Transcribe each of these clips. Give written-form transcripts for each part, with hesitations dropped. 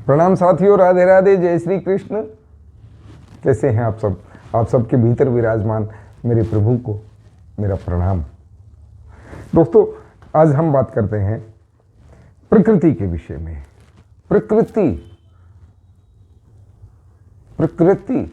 प्रणाम साथियों, राधे राधे, जय श्री कृष्ण। कैसे हैं आप सब? आप सबके भीतर विराजमान मेरे प्रभु को मेरा प्रणाम। दोस्तों, आज हम बात करते हैं प्रकृति के विषय में। प्रकृति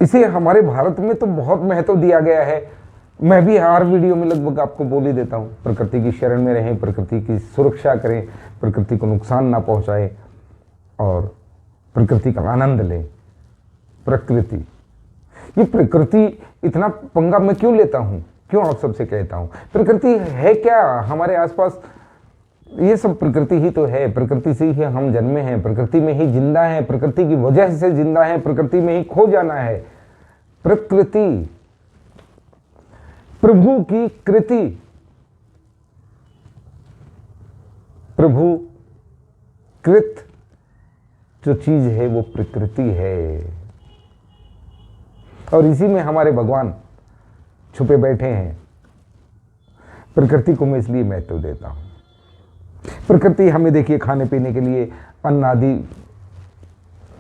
इसे हमारे भारत में तो बहुत महत्व दिया गया है। मैं भी हर वीडियो में लगभग आपको बोल ही देता हूं, प्रकृति की शरण में रहें, प्रकृति की सुरक्षा करें, प्रकृति को नुकसान ना पहुंचाएं और प्रकृति का आनंद लें। ये प्रकृति इतना पंगा मैं क्यों लेता हूं, क्यों आप सबसे कहता हूं? प्रकृति है क्या हमारे आसपास? ये सब प्रकृति ही तो है। प्रकृति से ही हम जन्मे हैं, प्रकृति में ही जिंदा हैं, प्रकृति की वजह से जिंदा हैं, प्रकृति में ही खो जाना है। प्रकृति प्रभु की कृति, प्रभु कृत जो चीज है वो प्रकृति है, और इसी में हमारे भगवान छुपे बैठे हैं। प्रकृति को मैं इसलिए महत्व देता हूं। प्रकृति हमें देखिए खाने पीने के लिए अन्न आदि,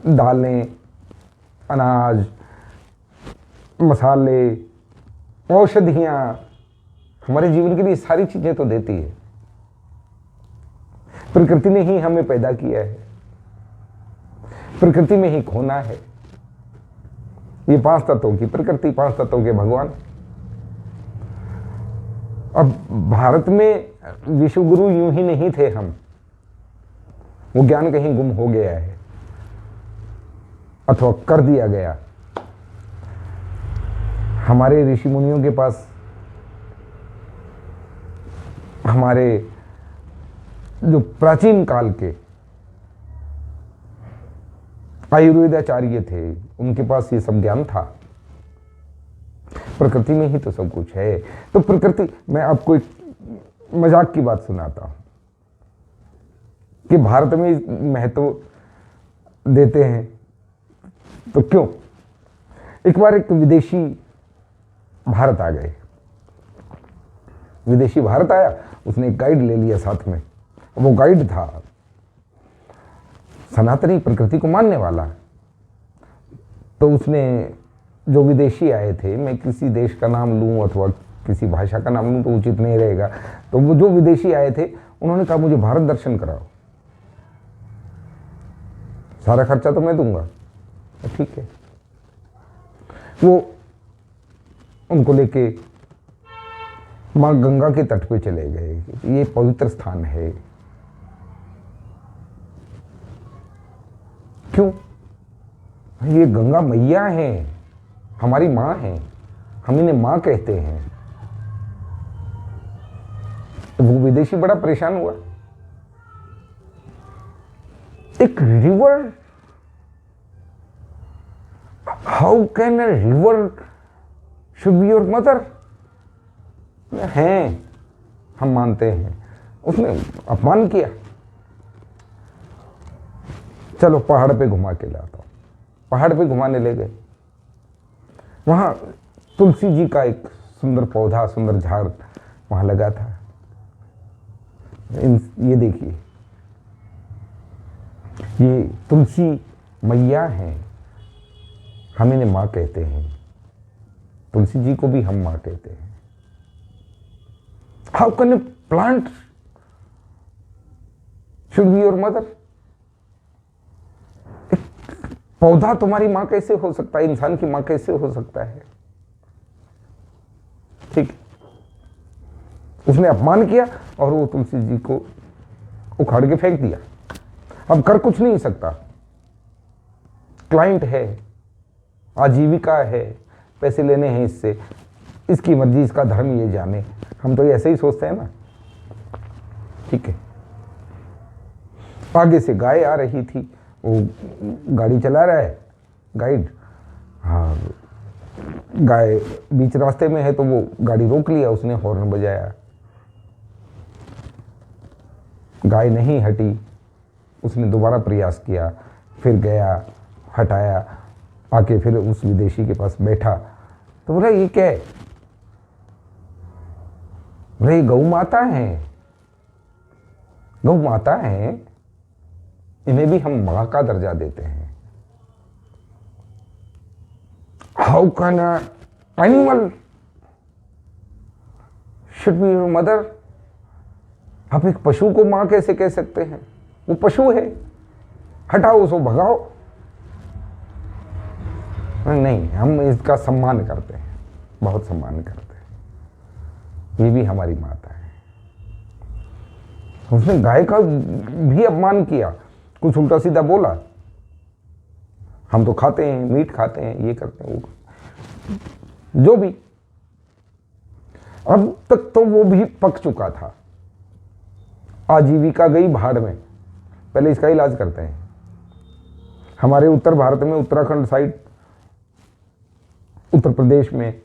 दालें, अनाज, मसाले, औषधियां, हमारे जीवन के लिए सारी चीजें तो देती है। प्रकृति ने ही हमें पैदा किया है, प्रकृति में ही खोना है। ये 5 तत्वों की प्रकृति, 5 तत्वों के भगवान। अब भारत में विश्व गुरु यूं ही नहीं थे हम, वो ज्ञान कहीं गुम हो गया है अथवा कर दिया गया। हमारे ऋषि मुनियों के पास हमारे जो प्राचीन काल के आयुर्वेदाचार्य थे, उनके पास ये सब ज्ञान था। प्रकृति में ही तो सब कुछ है। तो प्रकृति, मैं आपको एक मजाक की बात सुनाता हूं कि भारत में महत्व देते हैं तो क्यों? एक बार एक विदेशी भारत आ गए। विदेशी भारत आया, उसने एक गाइड ले लिया साथ में। वो गाइड था सनातनी, प्रकृति को मानने वाला। तो उसने, जो विदेशी आए थे, मैं किसी देश का नाम लूं अथवा किसी भाषा का नाम लूं तो उचित नहीं रहेगा, तो वो जो विदेशी आए थे उन्होंने कहा मुझे भारत दर्शन कराओ, सारा खर्चा तो मैं दूंगा। ठीक है। वो उनको लेके मां गंगा के तट पे चले गए। ये पवित्र स्थान है। क्यों? ये गंगा मैया है, हमारी मां है, हम इन्हें मां कहते हैं। तो वो विदेशी बड़ा परेशान हुआ। एक river, how can a river should be your mother? हैं, हम मानते हैं। उसने अपमान किया। चलो पहाड़ पे घुमा के लाता हूं। पहाड़ पे घुमाने ले गए। वहां तुलसी जी का एक सुंदर पौधा, सुंदर झाड़ वहां लगा था। ये देखिए, ये तुलसी मैया है, हम इन्हें मां कहते हैं। तुलसी जी को भी हम मां कहते हैं। How can a plant should be your mother? पौधा तुम्हारी मां कैसे हो सकता है? इंसान की मां कैसे हो सकता है? ठीक। उसने अपमान किया और वो तुलसी जी को उखाड़ के फेंक दिया। अब कर कुछ नहीं सकता। क्लाइंट है, आजीविका है, पैसे लेने हैं इससे, इसकी मर्जी, इसका धर्म, ये जाने। हम तो ऐसे ही सोचते हैं ना। ठीक है। आगे से गाय आ रही थी, वो गाड़ी चला रहा है गाइड। हाँ, गाय बीच रास्ते में है तो वो गाड़ी रोक लिया, उसने हॉर्न बजाया। गाय नहीं हटी, उसने दोबारा प्रयास किया, फिर गया, हटाया, आके फिर उस विदेशी के पास बैठा। तो बोला ये क्या है? बोला ये गौ माता है। गौ माता है इन्हें भी हम मां का दर्जा देते हैं। How can animal should be your mother? आप एक पशु को मां कैसे कह सकते हैं? वो पशु है, हटाओ उसको, भगाओ। नहीं, हम इसका सम्मान करते हैं, बहुत सम्मान करते हैं। ये भी हमारी माता है। उसने गाय का भी अपमान किया, कुछ उल्टा सीधा बोला। हम तो खाते हैं, मीट खाते हैं, ये करते हैं, वो जो भी। अब तक तो वो भी पक चुका था। आजीविका गई भाड़ में, पहले इसका इलाज करते हैं। हमारे उत्तर भारत में, उत्तराखंड साइड, उत्तर प्रदेश में,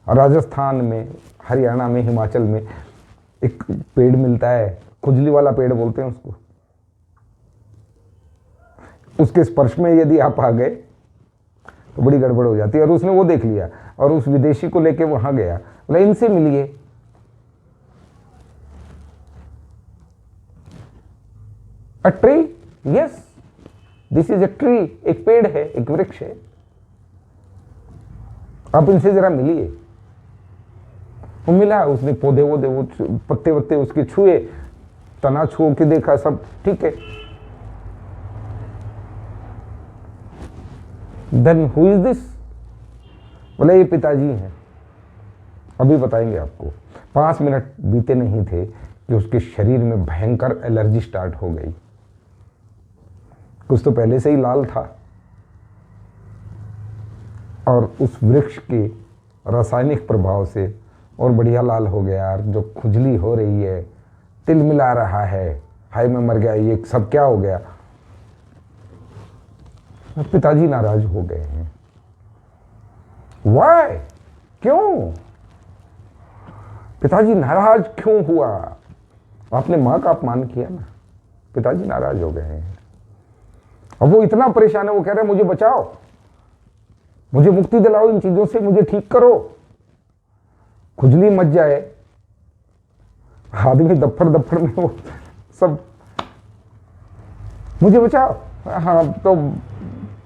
राजस्थान में, हरियाणा में, हिमाचल में एक पेड़ मिलता है, खुजली वाला पेड़ बोलते हैं उसको। उसके स्पर्श में यदि आप आ गए तो बड़ी गड़बड़ हो जाती है। और उसने वो देख लिया और उस विदेशी को लेके वहां गया, बोले इनसे मिलिए। A tree, yes this is a tree, एक पेड़ है, एक वृक्ष है, आप इनसे जरा मिलिए। वो मिला, उसने पौधे वोधे, वो पत्ते वत्ते उसके छुए, तना छुओ के देखा, सब ठीक है। Then who is this? बोले ये पिताजी हैं। अभी बताएंगे आपको। 5 मिनट बीते नहीं थे कि उसके शरीर में भयंकर एलर्जी स्टार्ट हो गई। कुछ तो पहले से ही लाल था, और उस वृक्ष के रासायनिक प्रभाव से और बढ़िया लाल हो गया यार। जो खुजली हो रही है, तिल मिला रहा है, हाय मैं मर गया, ये सब क्या हो गया? पिताजी नाराज हो गए हैं। वाई? क्यों? पिताजी नाराज क्यों हुआ? आपने मां का अपमान किया ना, पिताजी नाराज हो गए हैं। अब वो इतना परेशान है, वो कह रहे हैं मुझे बचाओ, मुझे मुक्ति दिलाओ इन चीजों से, मुझे ठीक करो, खुजली मच जाए। आदमी दफ्फड़ दफ्फड़ में वो सब, मुझे बचाओ। हाँ, तो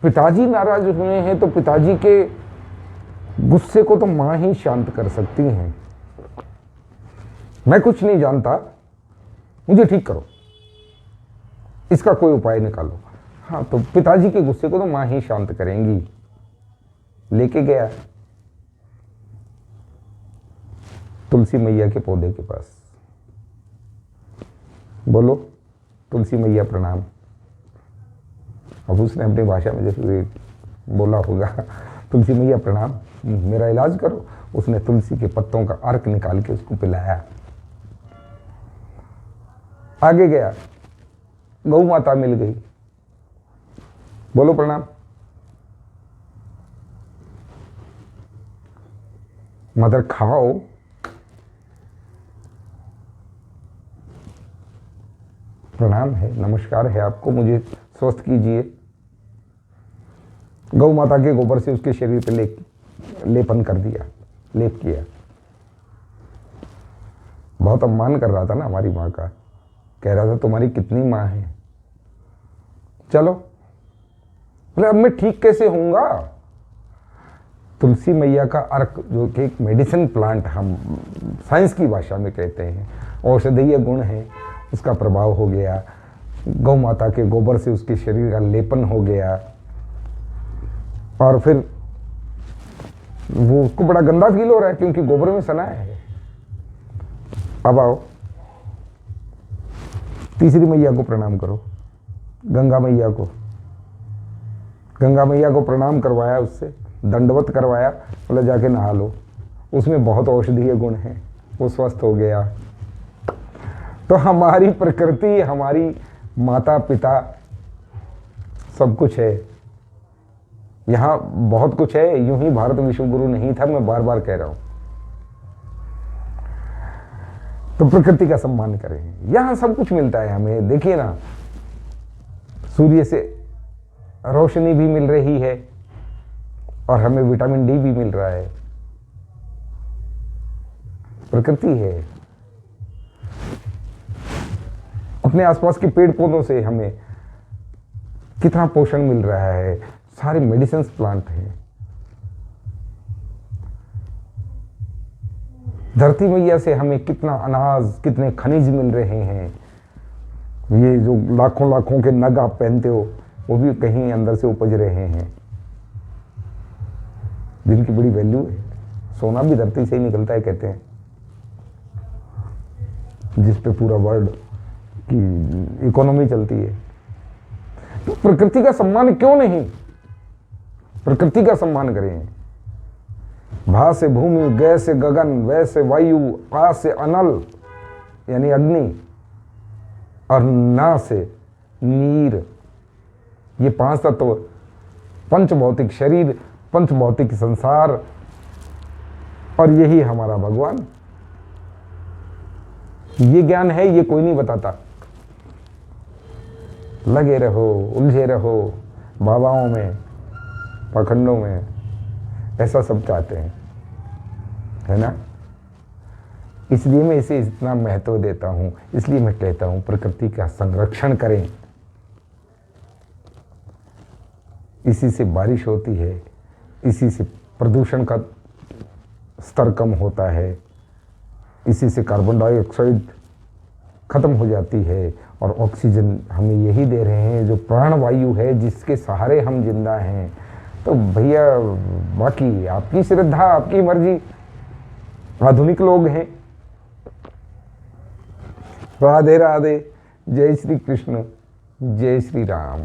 पिताजी नाराज हुए हैं तो पिताजी के गुस्से को तो मां ही शांत कर सकती हैं। मैं कुछ नहीं जानता, मुझे ठीक करो, इसका कोई उपाय निकालो। हाँ, तो पिताजी के गुस्से को तो मां ही शांत करेंगी। लेके गया तुलसी मैया के पौधे के पास। बोलो तुलसी मैया प्रणाम। अब उसने अपनी भाषा में जैसे बोला होगा, तुलसी मैया प्रणाम, मेरा इलाज करो। उसने तुलसी के पत्तों का अर्क निकाल के उसको पिलाया। आगे गया, गौ माता मिल गई। बोलो प्रणाम। मदर खाओ। प्रणाम है, नमस्कार है आपको, मुझे स्वस्थ कीजिए। गौ माता के गोबर से उसके शरीर पे लेपन कर दिया, लेप किया। बहुत अपमान कर रहा था ना हमारी माँ का, कह रहा था तुम्हारी कितनी माँ है। चलो, बोले अब मैं ठीक कैसे होऊंगा? तुलसी मैया का अर्क, जो कि एक मेडिसिन प्लांट हम साइंस की भाषा में कहते हैं, औषधीय गुण है, उसका प्रभाव हो गया। गौ माता के गोबर से उसके शरीर का लेपन हो गया, और फिर वो उसको बड़ा गंदा फील हो रहा है क्योंकि गोबर में सना है। अब आओ, तीसरी मैया को प्रणाम करो, गंगा मैया को। गंगा मैया को प्रणाम करवाया, उससे दंडवत करवाया, बोले जाके नहा लो, उसमें बहुत औषधीय गुण है, वो स्वस्थ हो गया। तो हमारी प्रकृति, हमारी माता पिता, सब कुछ है। यहां बहुत कुछ है, यूं ही भारत विश्व गुरु नहीं था, मैं बार बार कह रहा हूं। तो प्रकृति का सम्मान करें, यहां सब कुछ मिलता है हमें। देखिए ना, सूर्य से रोशनी भी मिल रही है और हमें विटामिन डी भी मिल रहा है। प्रकृति है। अपने आसपास के पेड़ पौधों से हमें कितना पोषण मिल रहा है, सारे मेडिसिन प्लांट हैं। धरती मैया से हमें कितना अनाज, कितने खनिज मिल रहे हैं। ये जो लाखों लाखों के नग आप पहनते हो, वो भी कहीं अंदर से उपज रहे हैं, जिनकी बड़ी वैल्यू है। सोना भी धरती से ही निकलता है कहते हैं, जिस पे पूरा वर्ल्ड की इकोनॉमी चलती है। तो प्रकृति का सम्मान क्यों नहीं? प्रकृति का सम्मान करें। भा से भूमि, गै से गगन, वै से वायु, आ से अनल यानी अग्नि, और ना से नीर। ये 5 तत्व, पंच भौतिक शरीर, पंच भौतिक संसार, और यही हमारा भगवान। ये ज्ञान है, ये कोई नहीं बताता। लगे रहो, उलझे रहो बाबाओं में, पाखंडों में, ऐसा सब चाहते हैं, है ना। इसलिए मैं इसे इतना महत्व देता हूं, इसलिए मैं कहता हूं प्रकृति का संरक्षण करें। इसी से बारिश होती है, इसी से प्रदूषण का स्तर कम होता है, इसी से कार्बन डाइऑक्साइड खत्म हो जाती है, और ऑक्सीजन हमें यही दे रहे हैं जो प्राणवायु है, जिसके सहारे हम जिंदा हैं। तो भैया बाकी आपकी श्रद्धा, आपकी मर्जी। आधुनिक लोग हैं। राधे राधे। जय श्री कृष्ण, जय श्री राम।